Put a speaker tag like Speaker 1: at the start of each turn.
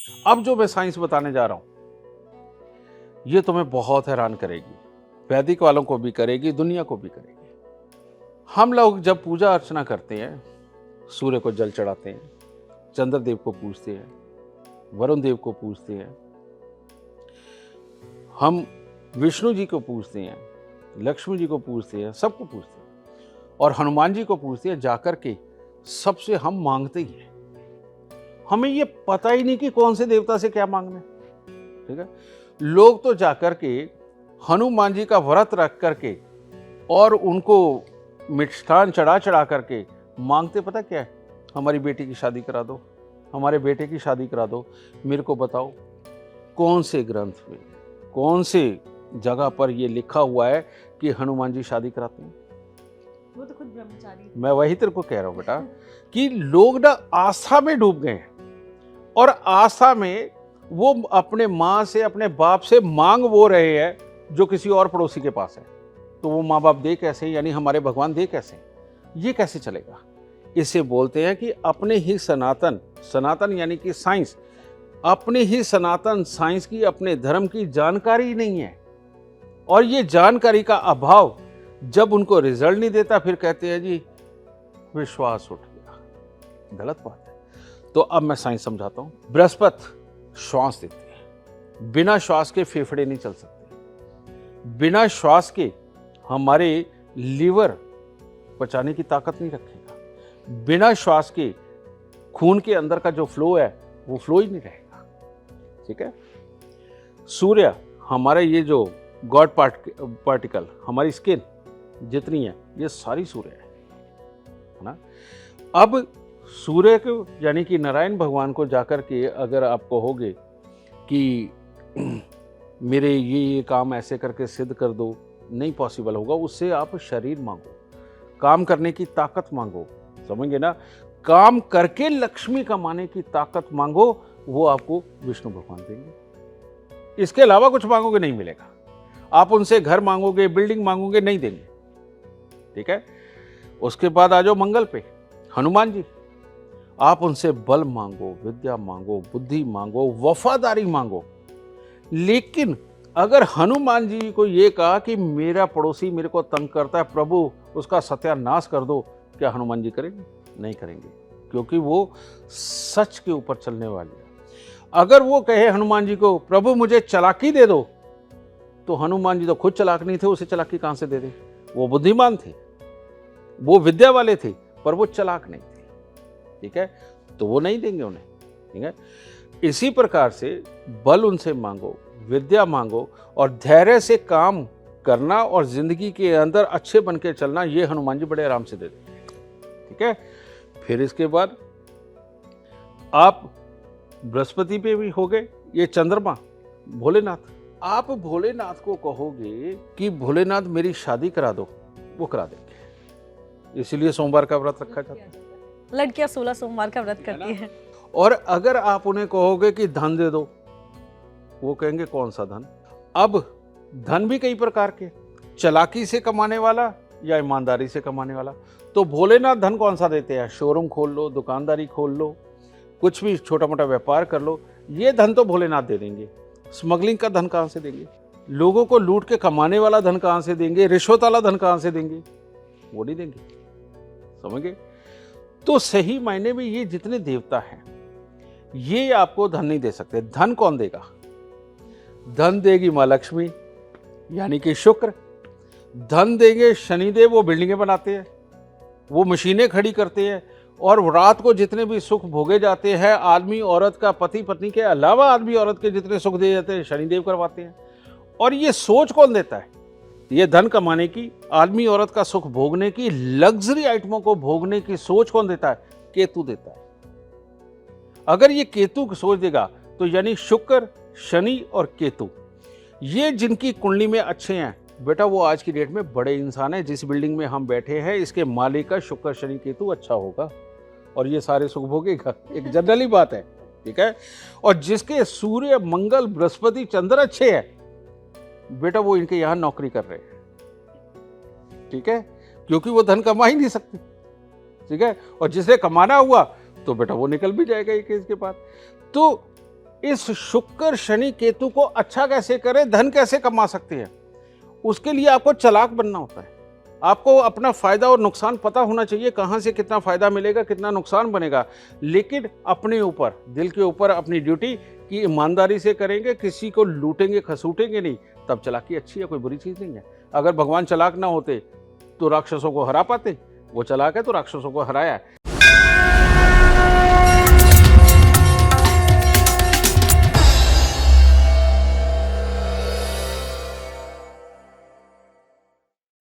Speaker 1: अब जो मैं साइंस बताने जा रहा हूं ये तुम्हें बहुत हैरान करेगी, वैदिक वालों को भी करेगी, दुनिया को भी करेगी। हम लोग जब पूजा अर्चना करते हैं, सूर्य को जल चढ़ाते हैं, चंद्रदेव को पूजते हैं, वरुण देव को पूजते हैं, हम विष्णु जी को पूजते हैं, लक्ष्मी जी को पूजते हैं, सबको पूजते हैं और हनुमान जी को पूजते हैं। जाकर के सबसे हम मांगते ही हैं। हमें ये पता ही नहीं कि कौन से देवता से क्या मांगना है। ठीक है, लोग तो जाकर के हनुमान जी का व्रत रख करके और उनको मिष्ठान चढ़ा चढ़ा करके मांगते, पता क्या है, हमारी बेटी की शादी करा दो, हमारे बेटे की शादी करा दो। मेरे को बताओ कौन से ग्रंथ में, कौन से जगह पर ये लिखा हुआ है कि हनुमान जी शादी कराते हैं?
Speaker 2: वो तो खुद ब्रह्मचारी।
Speaker 1: मैं वही तेरे को कह रहा हूं बेटा कि लोग ना आस्था में डूब गए हैं और आस्था में वो अपने माँ से, अपने बाप से मांग वो रहे हैं जो किसी और पड़ोसी के पास है। तो वो माँ बाप दे कैसे, यानी हमारे भगवान दे कैसे? ये कैसे चलेगा? इसे बोलते हैं कि अपने ही सनातन, सनातन यानी कि साइंस, अपने ही सनातन साइंस की, अपने धर्म की जानकारी नहीं है। और ये जानकारी का अभाव जब उनको रिजल्ट नहीं देता, फिर कहते हैं जी विश्वास उठ गया। गलत बात है। तो अब मैं साइंस समझाता हूं। बृहस्पति श्वास देती है, बिना श्वास के फेफड़े नहीं चल सकते, बिना श्वास के हमारे लीवर पचाने की ताकत नहीं रखेगा, बिना श्वास के खून के अंदर का जो फ्लो है वो फ्लो ही नहीं रहेगा। ठीक है, सूर्य हमारे, ये जो गॉड पार्टिकल, हमारी स्किन जितनी है ये सारी सूर्य है ना। अब सूर्य को यानी कि नारायण भगवान को जाकर के अगर आप कहोगे कि मेरे ये काम ऐसे करके सिद्ध कर दो, नहीं पॉसिबल होगा। उससे आप शरीर मांगो, काम करने की ताकत मांगो, समझेंगे ना, काम करके लक्ष्मी कमाने की ताकत मांगो, वो आपको विष्णु भगवान देंगे। इसके अलावा कुछ मांगोगे नहीं मिलेगा। आप उनसे घर मांगोगे, बिल्डिंग मांगोगे, नहीं देंगे। ठीक है, उसके बाद आ जाओ मंगल पे, हनुमान जी। आप उनसे बल मांगो, विद्या मांगो, बुद्धि मांगो, वफादारी मांगो। लेकिन अगर हनुमान जी को ये कहा कि मेरा पड़ोसी मेरे को तंग करता है, प्रभु उसका सत्यानाश कर दो, क्या हनुमान जी करेंगे? नहीं करेंगे, क्योंकि वो सच के ऊपर चलने वाले हैं। अगर वो कहे हनुमान जी को, प्रभु मुझे चालाकी दे दो, तो हनुमान जी तो खुद चालाक नहीं थे, उसे चालाकी कहां से दे दे? वो बुद्धिमान थे, वो विद्या वाले थे, पर वो चालाक नहीं थे। ठीक है, तो वो नहीं देंगे उन्हें। ठीक है, इसी प्रकार से बल उनसे मांगो, विद्या मांगो और धैर्य से काम करना और जिंदगी के अंदर अच्छे बन के चलना, ये हनुमान जी बड़े आराम से दे देंगे। ठीक है, फिर इसके बाद आप बृहस्पति पे भी हो गए, ये चंद्रमा भोलेनाथ। आप भोलेनाथ को कहोगे कि भोलेनाथ मेरी शादी करा दो, वो करा देंगे। इसीलिए सोमवार का व्रत रखा जाता है।
Speaker 2: लड़कियां 16 सोमवार का व्रत करती हैं।
Speaker 1: और अगर आप उन्हें कहोगे कि धन दे दो, वो कहेंगे कौन सा धन? अब धन भी कई प्रकार के, चालाकी से कमाने वाला या ईमानदारी से कमाने वाला। तो भोलेनाथ धन कौन सा देते हैं? शोरूम खोल लो, दुकानदारी खोल लो, कुछ भी छोटा मोटा व्यापार कर लो, ये धन तो भोलेनाथ दे देंगे। स्मगलिंग का धन कहां से देंगे? लोगों को लूट के कमाने वाला धन कहां से देंगे? रिश्वत वाला धन कहां से देंगे? वो नहीं देंगे। समझ गए? तो सही मायने में ये जितने देवता हैं ये आपको धन नहीं दे सकते। धन कौन देगा? धन देगी मां लक्ष्मी यानी कि शुक्र। धन देंगे शनिदेव, वो बिल्डिंगें बनाते हैं, वो मशीनें खड़ी करते हैं, और रात को जितने भी सुख भोगे जाते हैं आदमी औरत का, पति पत्नी के अलावा आदमी औरत के जितने सुख दिए जाते हैं शनिदेव करवाते हैं। और ये सोच कौन देता है? ये धन कमाने की, आदमी औरत का सुख भोगने की, लग्जरी आइटमों को भोगने की सोच कौन देता है? केतु देता है। अगर ये केतु सोच देगा तो यानी शुक्र, शनि और केतु, ये जिनकी कुंडली में अच्छे हैं बेटा, वो आज की डेट में बड़े इंसान हैं। जिस बिल्डिंग में हम बैठे हैं इसके मालिक का शुक्र, शनि, केतु अच्छा होगा और ये सारे सुख भोगेगा। एक जनरली बात है। ठीक है, और जिसके सूर्य, मंगल, बृहस्पति, चंद्र अच्छे हैं बेटा, वो इनके यहां नौकरी कर रहे हैं। ठीक है, क्योंकि वो धन कमा ही नहीं सकते। ठीक है, और जिसे कमाना हुआ तो बेटा वो निकल भी जाएगा एक केस के बाद। तो इस शुक्र शनि केतु को अच्छा कैसे करें, धन कैसे कमा सकते हैं, उसके लिए आपको चालाक बनना होता है। आपको अपना फायदा और नुकसान पता होना चाहिए, कहां से कितना फायदा मिलेगा, कितना नुकसान बनेगा। लेकिन अपने ऊपर, दिल के ऊपर अपनी ड्यूटी की ईमानदारी से करेंगे, किसी को लूटेंगे खसूटेंगे नहीं, तब चालाकी अच्छी है, कोई बुरी चीज नहीं है। अगर भगवान चालाक ना होते तो राक्षसों को हरा पाते, वो चालाक है तो राक्षसों को हराया है।